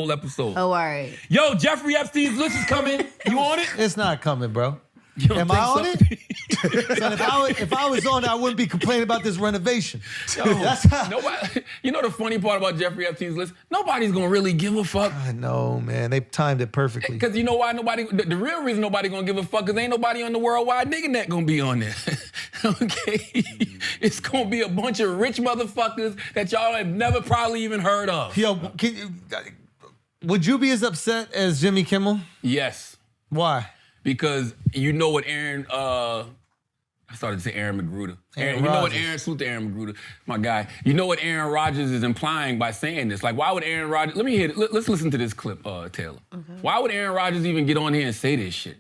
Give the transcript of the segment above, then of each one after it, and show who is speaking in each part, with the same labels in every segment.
Speaker 1: whole episode.
Speaker 2: Oh, all right.
Speaker 1: Yo, Jeffrey Epstein's list is coming. You on it?
Speaker 3: It's not coming, bro.
Speaker 1: Am
Speaker 3: I on it? Son, if I was on it, I wouldn't be complaining about this renovation. That's how.
Speaker 1: Nobody, you know the funny part about Jeffrey Epstein's list? Nobody's gonna really give a fuck.
Speaker 3: I know, man. They timed it perfectly.
Speaker 1: Because you know why nobody, the real reason nobody gonna give a fuck is ain't nobody on the worldwide nigga net gonna be on there. Okay? It's gonna be a bunch of rich motherfuckers that y'all have never probably even heard of.
Speaker 3: Yo, would you be as upset as Jimmy Kimmel?
Speaker 1: Yes.
Speaker 3: Why?
Speaker 1: Because you know what Aaron, I started to say Aaron Magruder. You know what Aaron, salute to Aaron Magruder, my guy. You know what Aaron Rodgers is implying by saying this. Like, why would Aaron Rodgers, let me hear it. Let's listen to this clip, Taylor. Why would Aaron Rodgers even get on here and say this shit?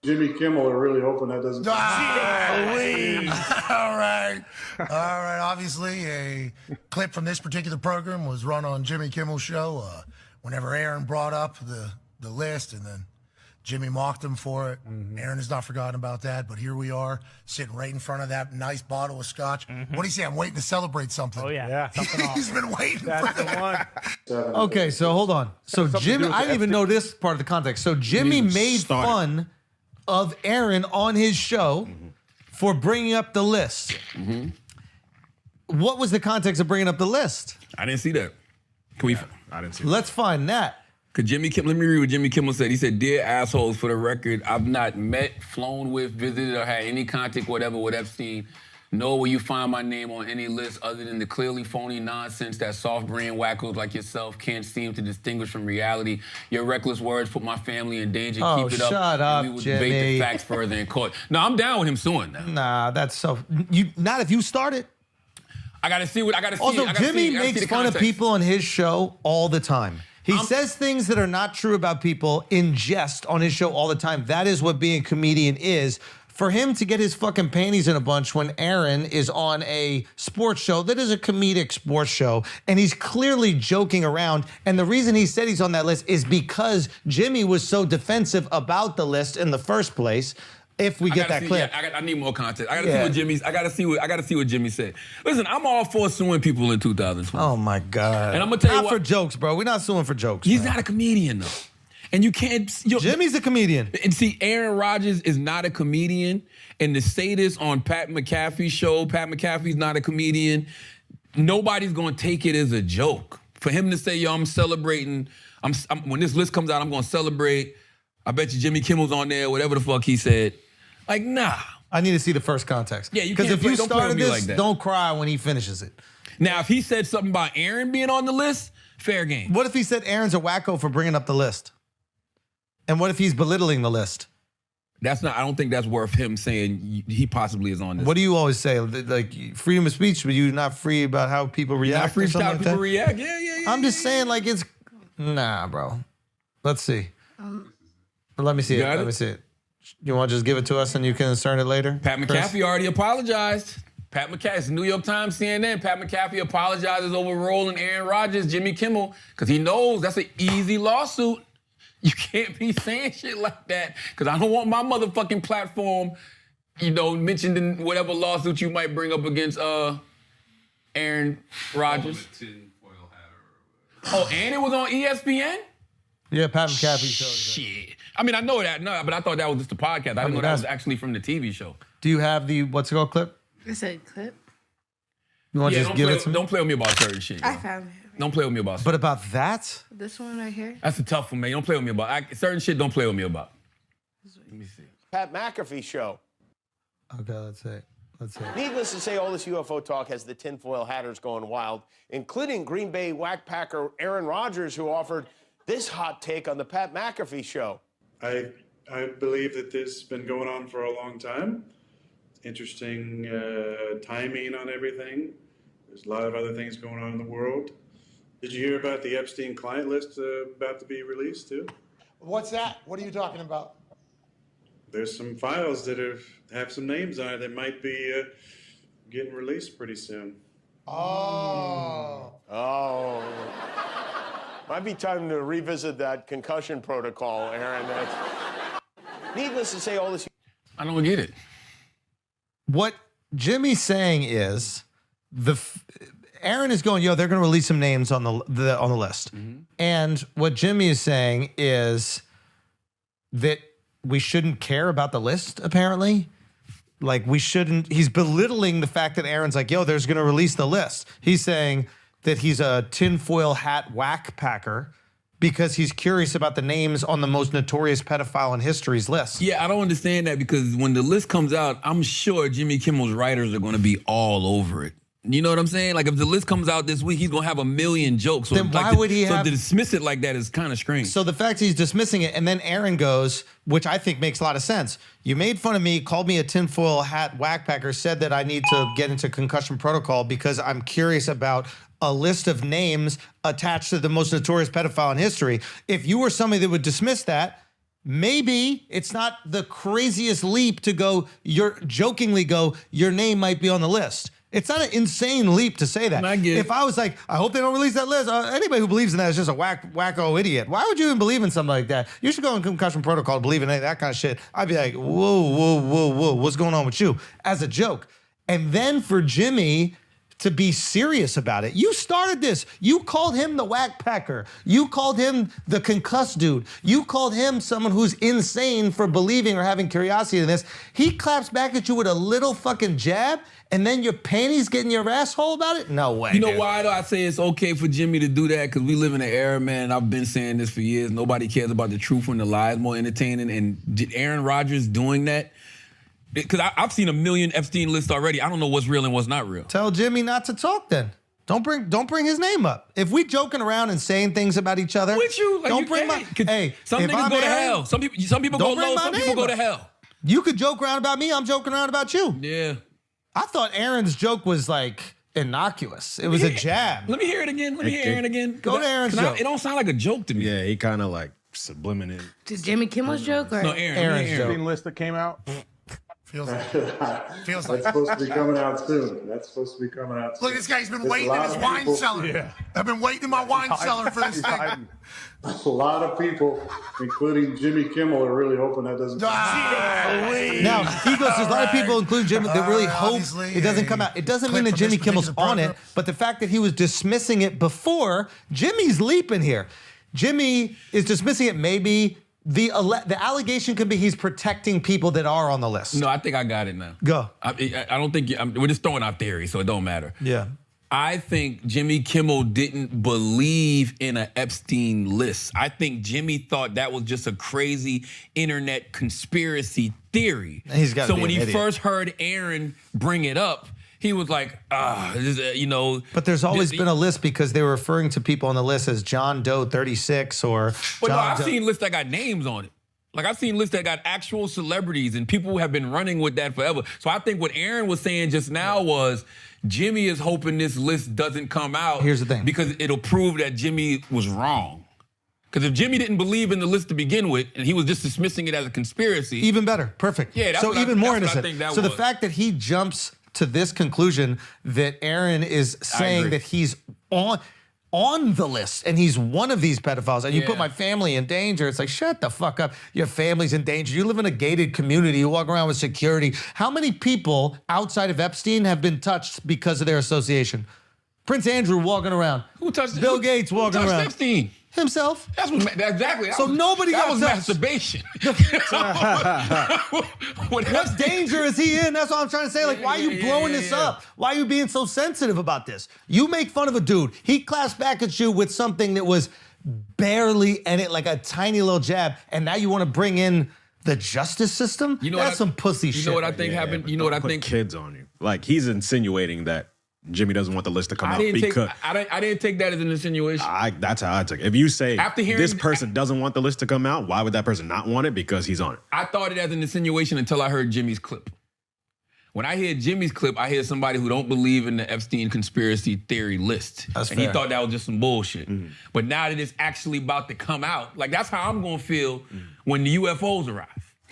Speaker 4: Jimmy Kimmel are really hoping that doesn't.
Speaker 5: All right. Obviously, a clip from this particular program was run on Jimmy Kimmel's show. Whenever Aaron brought up the list, and then Jimmy mocked him for it. Aaron has not forgotten about that, but here we are, sitting right in front of that nice bottle of scotch. What do you say? I'm waiting to celebrate something.
Speaker 6: Oh, yeah.
Speaker 5: He's been waiting.
Speaker 6: That's the one.
Speaker 3: Okay, so hold on. So Jimmy, I didn't even know this part of the context. So Jimmy made fun of Aaron on his show for bringing up the list. What was the context of bringing up the list?
Speaker 1: I didn't see that.
Speaker 7: I didn't see that.
Speaker 3: Let's find that.
Speaker 1: Cause Jimmy Kimmel, let me read what Jimmy Kimmel said. He said, "Dear assholes, for the record, I've not met, flown with, visited, or had any contact, whatever, with Epstein. Nor will you find my name on any list other than the clearly phony nonsense that soft-brain wackos like yourself can't seem to distinguish from reality. Your reckless words put my family in danger.
Speaker 3: Oh,
Speaker 1: Keep it up,
Speaker 3: shut up,
Speaker 1: and we would
Speaker 3: Jimmy.
Speaker 1: debate the facts further in court." No, I'm down with him suing now.
Speaker 3: Nah, that's so. Not if you started.
Speaker 1: I gotta see what I gotta see.
Speaker 3: Also,
Speaker 1: I gotta
Speaker 3: Jimmy
Speaker 1: see, I gotta see
Speaker 3: makes
Speaker 1: the
Speaker 3: fun of
Speaker 1: context.
Speaker 3: people on his show all the time. He says things that are not true about people in jest on his show all the time. That is what being a comedian is. For him to get his fucking panties in a bunch when Aaron is on a sports show that is a comedic sports show, and he's clearly joking around, and the reason he said he's on that list is because Jimmy was so defensive about the list in the first place. If we get that clip,
Speaker 1: yeah, I need more context. I gotta see what Jimmy's. I gotta see what Jimmy said. Listen, I'm all for suing people in 2020.
Speaker 3: Oh my God!
Speaker 1: And I'm gonna tell you
Speaker 3: not
Speaker 1: what,
Speaker 3: for jokes, bro. We're not suing for jokes.
Speaker 1: He's not a comedian though, and you can't.
Speaker 3: Jimmy's a comedian.
Speaker 1: And see, Aaron Rodgers is not a comedian, and to say this on Pat McAfee's show, Pat McAfee's not a comedian. Nobody's gonna take it as a joke. For him to say, "Yo, I'm celebrating. When this list comes out, I'm gonna celebrate." I bet you Jimmy Kimmel's on there, whatever the fuck he said. Like, nah.
Speaker 3: I need to see the first context.
Speaker 1: Yeah, you
Speaker 3: because
Speaker 1: can't
Speaker 3: if you
Speaker 1: don't play
Speaker 3: started
Speaker 1: with me
Speaker 3: this,
Speaker 1: like that.
Speaker 3: don't cry when he finishes it.
Speaker 1: Now, if he said something about Aaron being on the list, fair game.
Speaker 3: What if he said Aaron's a wacko for bringing up the list? And what if he's belittling the list?
Speaker 1: That's not. I don't think that's worth him saying he possibly is on this.
Speaker 3: What do you always say? Like freedom of speech, but you're not free about how people react.
Speaker 1: Not free
Speaker 3: or something
Speaker 1: how
Speaker 3: like
Speaker 1: people
Speaker 3: that?
Speaker 1: react. Yeah.
Speaker 3: I'm just saying, like it's nah, bro. Let's see. Let me see it. Let me see it. You want to just give it to us and you can insert it later?
Speaker 1: Pat McAfee already apologized. Pat McAfee, it's New York Times, CNN. Pat McAfee apologizes over rolling Aaron Rodgers, Jimmy Kimmel, because he knows that's an easy lawsuit. You can't be saying shit like that, because I don't want my motherfucking platform, mentioned in whatever lawsuit you might bring up against Aaron Rodgers. Oh, and it was on ESPN?
Speaker 3: Yeah, Pat McAfee shows that.
Speaker 1: Shit. I mean, I know that, but I thought that was just a podcast. I didn't know that was actually from the TV show.
Speaker 3: Do you have the what's it called clip?
Speaker 2: You said clip?
Speaker 3: You want to just give it to me?
Speaker 1: Don't play with me about certain shit.
Speaker 2: I found it.
Speaker 1: Don't play with me about certain.
Speaker 3: But about that?
Speaker 2: This one right here?
Speaker 1: That's a tough one, man. Don't play with me about certain shit. Don't play with me about. Let me see.
Speaker 8: Pat McAfee show.
Speaker 3: Okay, let's see.
Speaker 8: Needless to say, all this UFO talk has the tinfoil hatters going wild, including Green Bay whackpacker Aaron Rodgers, who offered this hot take on the Pat McAfee show.
Speaker 4: I believe that this has been going on for a long time. Interesting timing on everything. There's a lot of other things going on in the world. Did you hear about the Epstein client list about to be released too?
Speaker 5: What's that? What are you talking about?
Speaker 4: There's some files that have some names on it that might be getting released pretty soon.
Speaker 5: Oh.
Speaker 8: Might be time to revisit that concussion protocol, Aaron. Needless to say, all this...
Speaker 1: I don't get it.
Speaker 3: What Jimmy's saying is Aaron is going, yo, they're going to release some names on the list. And what Jimmy is saying is that we shouldn't care about the list, apparently. Like, we shouldn't. He's belittling the fact that Aaron's like, yo, there's going to release the list. He's saying that he's a tinfoil hat whack packer because he's curious about the names on the most notorious pedophile in history's list.
Speaker 1: Yeah, I don't understand that because when the list comes out, I'm sure Jimmy Kimmel's writers are going to be all over it. You know what I'm saying? Like, if the list comes out this week, he's going to have a million jokes. So
Speaker 3: Then why would he have...
Speaker 1: So to dismiss it like that is kind of strange.
Speaker 3: So the fact he's dismissing it, and then Aaron goes, which I think makes a lot of sense. You made fun of me, called me a tinfoil hat whackpacker, said that I need to get into concussion protocol because I'm curious about a list of names attached to the most notorious pedophile in history. If you were somebody that would dismiss that, maybe it's not the craziest leap to go, jokingly go, your name might be on the list. It's not an insane leap to say that.
Speaker 1: I get it.
Speaker 3: If I was like, I hope they don't release that list, anybody who believes in that is just a wacko idiot. Why would you even believe in something like that? You should go in concussion protocol to believe in that kind of shit. I'd be like, whoa, what's going on with you? As a joke. And then for Jimmy to be serious about it. You started this. You called him the whack packer. You called him the concussed dude. You called him someone who's insane for believing or having curiosity in this. He claps back at you with a little fucking jab, and then your panties get in your asshole about it? No way.
Speaker 1: You know why, though? I say it's okay for Jimmy to do that because we live in an era, man. I've been saying this for years. Nobody cares about the truth when the lie is more entertaining. And Aaron Rodgers doing that, because I've seen a million Epstein lists already. I don't know what's real and what's not real.
Speaker 3: Tell Jimmy not to talk then. Don't bring his name up. If we joking around and saying things about each other,
Speaker 1: With you, like,
Speaker 3: don't
Speaker 1: you
Speaker 3: bring
Speaker 1: can't.
Speaker 3: my. Hey,
Speaker 1: some
Speaker 3: if
Speaker 1: niggas
Speaker 3: I'm
Speaker 1: go to
Speaker 3: Aaron,
Speaker 1: hell. Some people go
Speaker 3: don't bring
Speaker 1: low.
Speaker 3: my
Speaker 1: Some people
Speaker 3: name
Speaker 1: go to
Speaker 3: up.
Speaker 1: hell.
Speaker 3: You could joke around about me. I'm joking around about you.
Speaker 1: Yeah.
Speaker 3: I thought Aaron's joke was like innocuous. It was a jab.
Speaker 1: Let me hear it again. Let me hear Aaron again.
Speaker 3: Go to Aaron's joke.
Speaker 1: It don't sound like a joke to me.
Speaker 2: Yeah, he kind of like subliminated.
Speaker 7: Did Jimmy Kimmel's joke or?
Speaker 1: No, Aaron's
Speaker 3: Aaron's joke.
Speaker 6: list that came out.
Speaker 5: Feels like
Speaker 4: That's supposed to be coming out soon. That's supposed to be coming out soon.
Speaker 5: Look, this guy's been
Speaker 4: There's a
Speaker 5: waiting in
Speaker 4: lot
Speaker 5: his
Speaker 4: of
Speaker 5: wine
Speaker 4: people-
Speaker 5: cellar.
Speaker 6: Yeah.
Speaker 5: I've been waiting in my wine cellar for this thing.
Speaker 4: A lot of people, including Jimmy Kimmel, are really hoping that doesn't come out.
Speaker 3: Now, he goes, there's a lot of people, including Jimmy, that really hope
Speaker 5: obviously,
Speaker 3: it doesn't come out. It doesn't mean
Speaker 5: clip
Speaker 3: that
Speaker 5: from
Speaker 3: Jimmy
Speaker 5: this
Speaker 3: Kimmel's
Speaker 5: particular
Speaker 3: on it,
Speaker 5: program.
Speaker 3: but the fact that he was dismissing it before, Jimmy's leaping here. Jimmy is dismissing it. Maybe the allegation could be he's protecting people that are on the list.
Speaker 1: No, I think I got it now.
Speaker 3: Go.
Speaker 1: I don't think we're just throwing out theories, so it don't matter.
Speaker 3: Yeah.
Speaker 1: I think Jimmy Kimmel didn't believe in an Epstein list. I think Jimmy thought that was just a crazy internet conspiracy theory.
Speaker 3: He's gotta
Speaker 1: so
Speaker 3: be
Speaker 1: when
Speaker 3: an
Speaker 1: he
Speaker 3: idiot.
Speaker 1: first heard Aaron bring it up, he was like, you know.
Speaker 3: But there's always been a list because they were referring to people on the list as John Doe 36 or
Speaker 1: But no,
Speaker 3: John
Speaker 1: I've
Speaker 3: Doe.
Speaker 1: seen lists that got names on it. Like, I've seen lists that got actual celebrities, and people have been running with that forever. So I think what Aaron was saying just now was Jimmy is hoping this list doesn't come out.
Speaker 3: Here's the thing.
Speaker 1: Because it'll prove that Jimmy was wrong. Because if Jimmy didn't believe in the list to begin with, and he was just dismissing it as a conspiracy.
Speaker 3: Even better. Perfect.
Speaker 1: Yeah, that's
Speaker 3: so
Speaker 1: what I-
Speaker 3: even more
Speaker 1: that's what I
Speaker 3: innocent.
Speaker 1: think that
Speaker 3: So the
Speaker 1: was.
Speaker 3: fact that he jumps to this conclusion that Aaron is saying
Speaker 1: agree.
Speaker 3: that he's on the list and he's one of these pedophiles and you put
Speaker 1: Yeah.
Speaker 3: my family in danger. It's like, shut the fuck up. Your family's in danger. You live in a gated community. You walk around with security. How many people outside of Epstein have been touched because of their association? Prince Andrew walking around.
Speaker 1: Who touched
Speaker 3: Bill
Speaker 1: who-
Speaker 3: Gates walking
Speaker 1: who touched
Speaker 3: around.
Speaker 1: Epstein?
Speaker 3: Himself.
Speaker 1: That's what, exactly. That
Speaker 3: So
Speaker 1: was,
Speaker 3: nobody
Speaker 1: that
Speaker 3: got
Speaker 1: was
Speaker 3: touched.
Speaker 1: masturbation.
Speaker 3: What danger is he in? That's what I'm trying to say. Like, why are you blowing this up? Why are you being so sensitive about this? You make fun of a dude. He claps back at you with something that was barely in it, like a tiny little jab, and now you want to bring in the justice system?
Speaker 1: You know
Speaker 3: That's
Speaker 1: what I-
Speaker 3: some pussy
Speaker 1: You
Speaker 3: shit.
Speaker 1: know what I think happened? You know what I
Speaker 2: Put
Speaker 1: think?
Speaker 2: kids on you. Like, he's insinuating that Jimmy doesn't want the list to come
Speaker 1: I
Speaker 2: out
Speaker 1: didn't
Speaker 2: because
Speaker 1: I didn't take that as an insinuation.
Speaker 2: that's how I took it. If you say
Speaker 1: After hearing-
Speaker 2: this person doesn't want the list to come out, why would that person not want it? Because he's on it.
Speaker 1: I thought it as an insinuation until I heard Jimmy's clip. When I hear Jimmy's clip, I hear somebody who don't believe in the Epstein conspiracy theory list.
Speaker 3: That's
Speaker 1: and
Speaker 3: fair.
Speaker 1: he thought that was just some bullshit. But now that it's actually about to come out, like that's how I'm gonna feel when the UFOs arrive.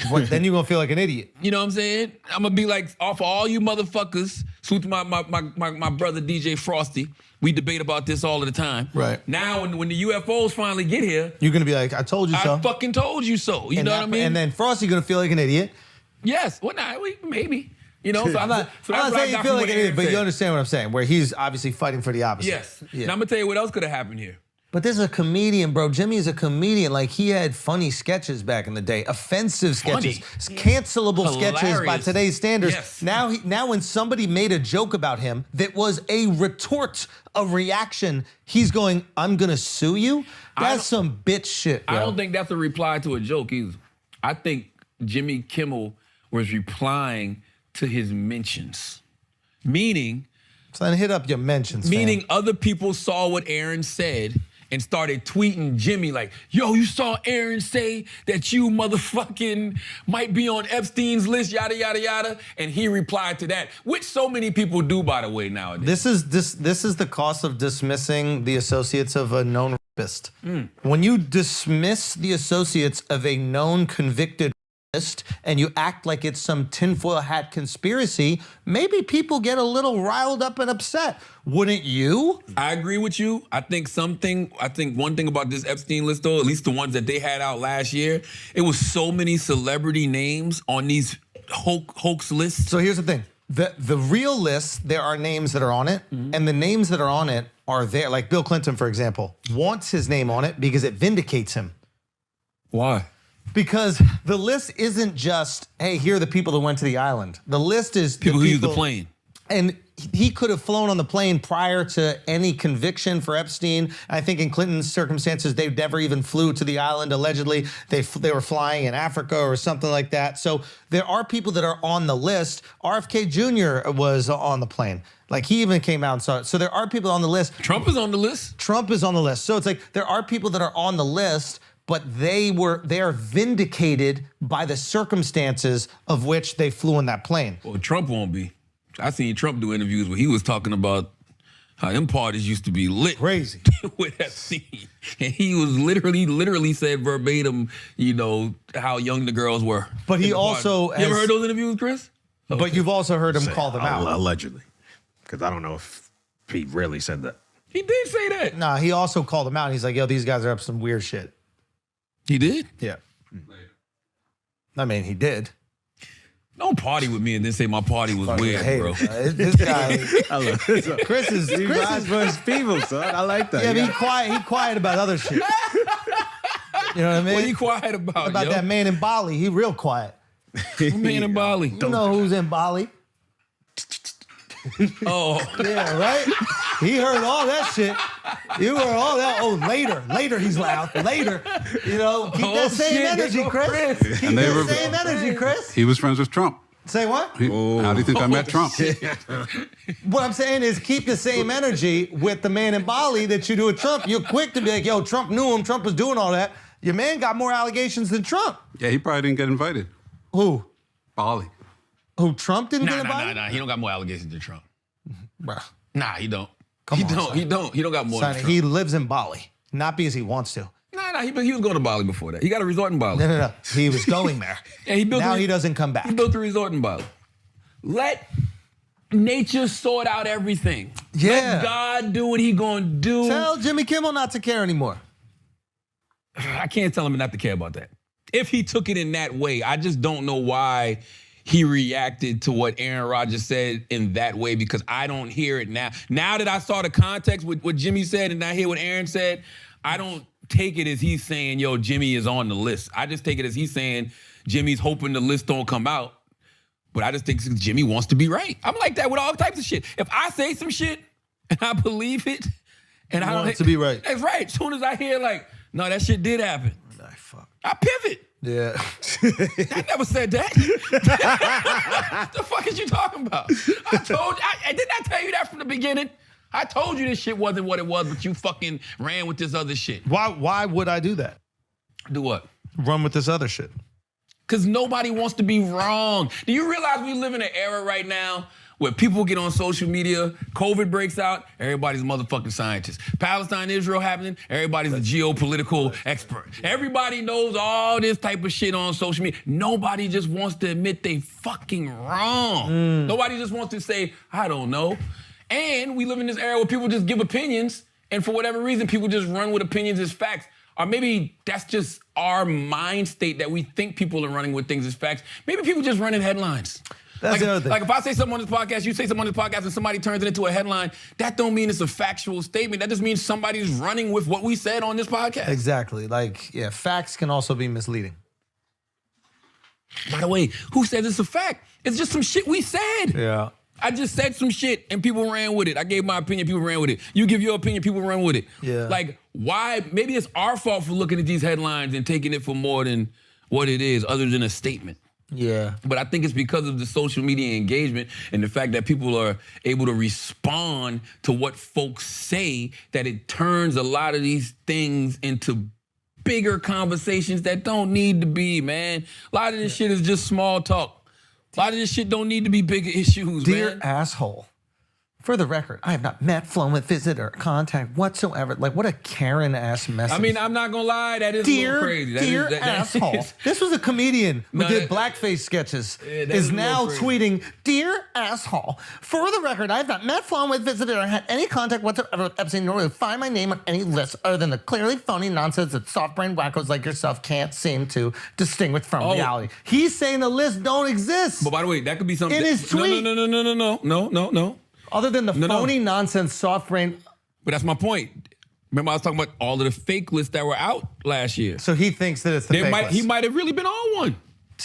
Speaker 3: What, then you're going to feel like an idiot.
Speaker 1: You know what I'm saying? I'm gonna be like, for all you motherfuckers, salute to my brother DJ Frosty. We debate about this all of the time.
Speaker 3: Right.
Speaker 1: Now when the UFOs finally get here,
Speaker 3: You're going to be like, I told you so.
Speaker 1: I fucking told you so. You know what I mean?
Speaker 3: And then Frosty going to feel like an idiot.
Speaker 1: Yes. Well, maybe. You know, so
Speaker 3: I'm not saying you feel like anything, but you understand what I'm saying, where he's obviously fighting for the opposite.
Speaker 1: Yes.
Speaker 3: Yeah.
Speaker 1: Now I'm gonna tell you what else could have happened here.
Speaker 3: But this is a comedian, bro. Jimmy is a comedian. Like, he had funny sketches back in the day, offensive sketches, cancelable sketches by today's standards.
Speaker 1: Yes.
Speaker 3: Now when somebody made a joke about him that was a retort, a reaction, he's going, I'm gonna sue you? That's some bitch shit, bro.
Speaker 1: I don't think that's a reply to a joke either. I think Jimmy Kimmel was replying to his mentions. Meaning,
Speaker 3: Son, hit up your mentions,
Speaker 1: meaning
Speaker 3: fam.
Speaker 1: other people saw what Aaron said and started tweeting Jimmy like, yo, you saw Aaron say that you motherfucking might be on Epstein's list, yada, yada, yada. And he replied to that, which so many people do, by the way, nowadays.
Speaker 3: This is the cost of dismissing the associates of a known rapist. When you dismiss the associates of a known convicted rapist and you act like it's some tinfoil hat conspiracy, maybe people get a little riled up and upset. Wouldn't you?
Speaker 1: I agree with you. I think one thing about this Epstein list, though, at least the ones that they had out last year, it was so many celebrity names on these hoax lists.
Speaker 3: So here's the thing. The real list, there are names that are on it, and the names that are on it are there. Like Bill Clinton, for example, wants his name on it because it vindicates him.
Speaker 1: Why?
Speaker 3: Because the list isn't just, hey, here are the people that went to the island. The list is
Speaker 1: People who used the plane.
Speaker 3: And he could have flown on the plane prior to any conviction for Epstein. I think in Clinton's circumstances, they never even flew to the island, allegedly. They were flying in Africa or something like that. So there are people that are on the list. RFK Jr. was on the plane. Like, he even came out and saw it. So there are people on the list.
Speaker 1: Trump is on the list.
Speaker 3: Trump is on the list. So it's like there are people that are on the list, but they are vindicated by the circumstances of which they flew in that plane.
Speaker 1: Well, Trump won't be. I seen Trump do interviews where he was talking about how them parties used to be lit.
Speaker 3: Crazy.
Speaker 1: With Epstein. And he was literally said verbatim, you know, how young the girls were.
Speaker 3: But he also
Speaker 1: You ever heard those interviews, Chris?
Speaker 3: But you've also heard him call them out.
Speaker 2: Allegedly. Because I don't know if he really said that.
Speaker 1: He did say that.
Speaker 3: Nah, he also called them out. He's like, yo, these guys are up to some weird shit.
Speaker 1: He did?
Speaker 3: Yeah. I mean, he did.
Speaker 1: Don't party with me and then say my party was weird, bro.
Speaker 3: This guy,
Speaker 2: I love this.
Speaker 3: Chris is
Speaker 2: for his people, son. I like that.
Speaker 3: yeah, but he quiet about other shit. You know what I mean?
Speaker 1: What are you quiet about,
Speaker 3: About
Speaker 1: yo?
Speaker 3: that man in Bali, he real quiet.
Speaker 1: Man in Bali.
Speaker 3: You know who's in Bali?
Speaker 1: Oh.
Speaker 3: Yeah, right? He heard all that shit. You heard all that. Oh, later he's loud. Later. You know, keep that same
Speaker 1: shit,
Speaker 3: energy,
Speaker 1: there go
Speaker 3: Chris.
Speaker 1: Chris.
Speaker 3: Keep
Speaker 7: And they
Speaker 3: that
Speaker 7: were-
Speaker 3: same energy, Chris.
Speaker 7: He was friends with Trump.
Speaker 3: Say what?
Speaker 7: How do you think I met Trump?
Speaker 3: What I'm saying is keep the same energy with the man in Bali that you do with Trump. You're quick to be like, yo, Trump knew him. Trump was doing all that. Your man got more allegations than Trump.
Speaker 7: Yeah, he probably didn't get invited.
Speaker 3: Who?
Speaker 7: Bali.
Speaker 3: Who, Trump didn't get invited?
Speaker 1: Nah. He don't got more allegations than Trump.
Speaker 3: Bruh.
Speaker 1: Nah, he don't.
Speaker 3: Come
Speaker 1: He
Speaker 3: on,
Speaker 1: don't.
Speaker 3: son.
Speaker 1: He don't. He don't got more
Speaker 3: Son,
Speaker 1: than Trump.
Speaker 3: he lives in Bali. Not because he wants to.
Speaker 1: Nah, he was going to Bali before that. He got a resort in Bali.
Speaker 3: No. He was going there.
Speaker 1: And he built
Speaker 3: Now
Speaker 1: a-
Speaker 3: he doesn't come back.
Speaker 1: He built a resort in Bali. Let nature sort out everything.
Speaker 3: Yeah.
Speaker 1: Let God do what he gonna do.
Speaker 3: Tell Jimmy Kimmel not to care anymore.
Speaker 1: I can't tell him not to care about that. If he took it in that way, I just don't know why he reacted to what Aaron Rodgers said in that way, because I don't hear it now. Now that I saw the context with what Jimmy said and I hear what Aaron said, I don't take it as he's saying, yo, Jimmy is on the list. I just take it as he's saying Jimmy's hoping the list don't come out. But I just think Jimmy wants to be right. I'm like that with all types of shit. If I say some shit and I believe it, and I don't
Speaker 3: want it to be right.
Speaker 1: That's right. As soon as I hear like, no, that shit did happen,
Speaker 3: Fuck.
Speaker 1: I pivot.
Speaker 3: Yeah.
Speaker 1: I never said that. What the fuck is you talking about? Didn't I tell you that from the beginning? I told you this shit wasn't what it was, but you fucking ran with this other shit.
Speaker 3: Why would I do that?
Speaker 1: Do what?
Speaker 3: Run with this other shit.
Speaker 1: Because nobody wants to be wrong. Do you realize we live in an era right now where people get on social media, COVID breaks out, everybody's a motherfucking scientist. Palestine, Israel happening, everybody's a geopolitical expert. Everybody knows all this type of shit on social media. Nobody just wants to admit they fucking wrong. Nobody just wants to say, I don't know. And we live in this era where people just give opinions, and for whatever reason, people just run with opinions as facts. Or maybe that's just our mind state that we think people are running with things as facts. Maybe people just running headlines.
Speaker 3: That's the other thing.
Speaker 1: Like if I say something on this podcast, you say something on this podcast, and somebody turns it into a headline, that don't mean it's a factual statement. That just means somebody's running with what we said on this podcast.
Speaker 3: Exactly. Like, yeah, facts can also be misleading.
Speaker 1: By the way, who says it's a fact? It's just some shit we said.
Speaker 3: Yeah.
Speaker 1: I just said some shit and people ran with it. I gave my opinion, people ran with it. You give your opinion, people run with it.
Speaker 3: Yeah.
Speaker 1: Like, why? Maybe it's our fault for looking at these headlines and taking it for more than what it is, other than a statement.
Speaker 3: Yeah.
Speaker 1: But I think it's because of the social media engagement and the fact that people are able to respond to what folks say that it turns a lot of these things into bigger conversations that don't need to be, man. A lot of this shit is just small talk. A lot of this shit don't need to be bigger issues,
Speaker 3: Dear
Speaker 1: man.
Speaker 3: asshole. For the record, I have not met, flown with, visited, or contact whatsoever. Like, what a Karen-ass message.
Speaker 1: I mean, I'm not gonna lie, that is a little crazy.
Speaker 3: Dear asshole. This was a comedian who did blackface sketches.
Speaker 1: that
Speaker 3: Is
Speaker 1: is a
Speaker 3: now
Speaker 1: little
Speaker 3: tweeting, Dear asshole. For the record, I have not met, flown with, visited, or had any contact whatsoever with Epstein, nor will find my name on any list other than the clearly phony nonsense that soft-brained wackos like yourself can't seem to distinguish from reality. He's saying the list don't exist.
Speaker 1: But by the way, that could be something.
Speaker 3: In his tweet.
Speaker 1: No.
Speaker 3: Other than the phony nonsense, soft-brained.
Speaker 1: But that's my point. Remember, I was talking about all of the fake lists that were out last year.
Speaker 3: So he thinks that it's the fake list.
Speaker 1: He might have really been on one.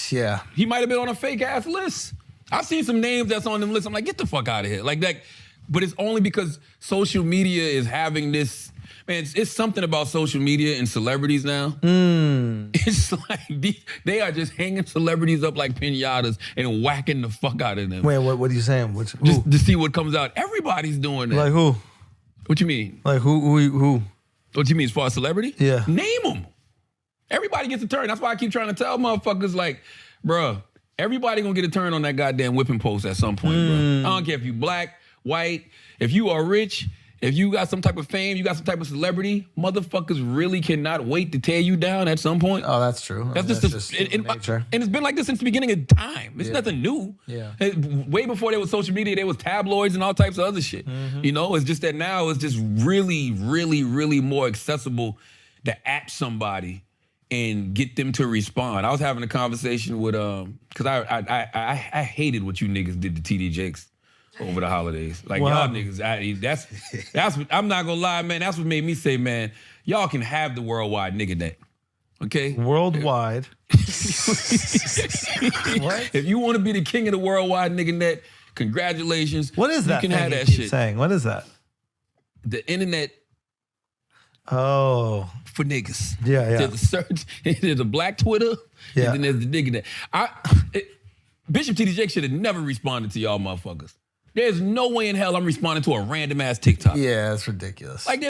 Speaker 3: Yeah.
Speaker 1: He might have been on a fake ass list. I've seen some names that's on them lists. I'm like, get the fuck out of here. Like that. But it's only because social media is having this. Man, it's something about social media and celebrities now. It's like they are just hanging celebrities up like piñatas and whacking the fuck out of them.
Speaker 3: Wait, what are you saying?
Speaker 1: Just to see what comes out. Everybody's doing that.
Speaker 3: Like who?
Speaker 1: What you mean?
Speaker 3: Like who?
Speaker 1: What you mean as far as celebrity?
Speaker 3: Yeah.
Speaker 1: Name them. Everybody gets a turn. That's why I keep trying to tell motherfuckers like, bruh, everybody gonna get a turn on that goddamn whipping post at some point, bruh. I don't care if you black, white, if you are rich, if you got some type of fame, you got some type of celebrity, motherfuckers really cannot wait to tear you down at some point.
Speaker 3: Oh, that's true.
Speaker 1: That's just
Speaker 3: nature.
Speaker 1: And it's been like this since the beginning of time. It's nothing new.
Speaker 3: Yeah.
Speaker 1: Way before there was social media, there was tabloids and all types of other shit. You know, it's just that now it's just really, really, really more accessible to at somebody and get them to respond. I was having a conversation with because I hated what you niggas did to TD Jakes over the holidays. Like y'all niggas, that's what, I'm not gonna lie, man. That's what made me say, man, y'all can have the worldwide nigga net. Okay?
Speaker 3: Worldwide.
Speaker 1: What? If you want to be the king of the worldwide nigga net, congratulations.
Speaker 3: What is that?
Speaker 1: You can have that
Speaker 3: keep
Speaker 1: shit.
Speaker 3: Saying what is that?
Speaker 1: The internet.
Speaker 3: Oh.
Speaker 1: For niggas.
Speaker 3: Yeah.
Speaker 1: There's a search. There's a black Twitter.
Speaker 3: Yeah.
Speaker 1: And then there's the nigga net. Bishop T.D. Jakes should have never responded to y'all motherfuckers. There's no way in hell I'm responding to a random ass TikTok.
Speaker 3: Yeah, that's ridiculous.
Speaker 1: Like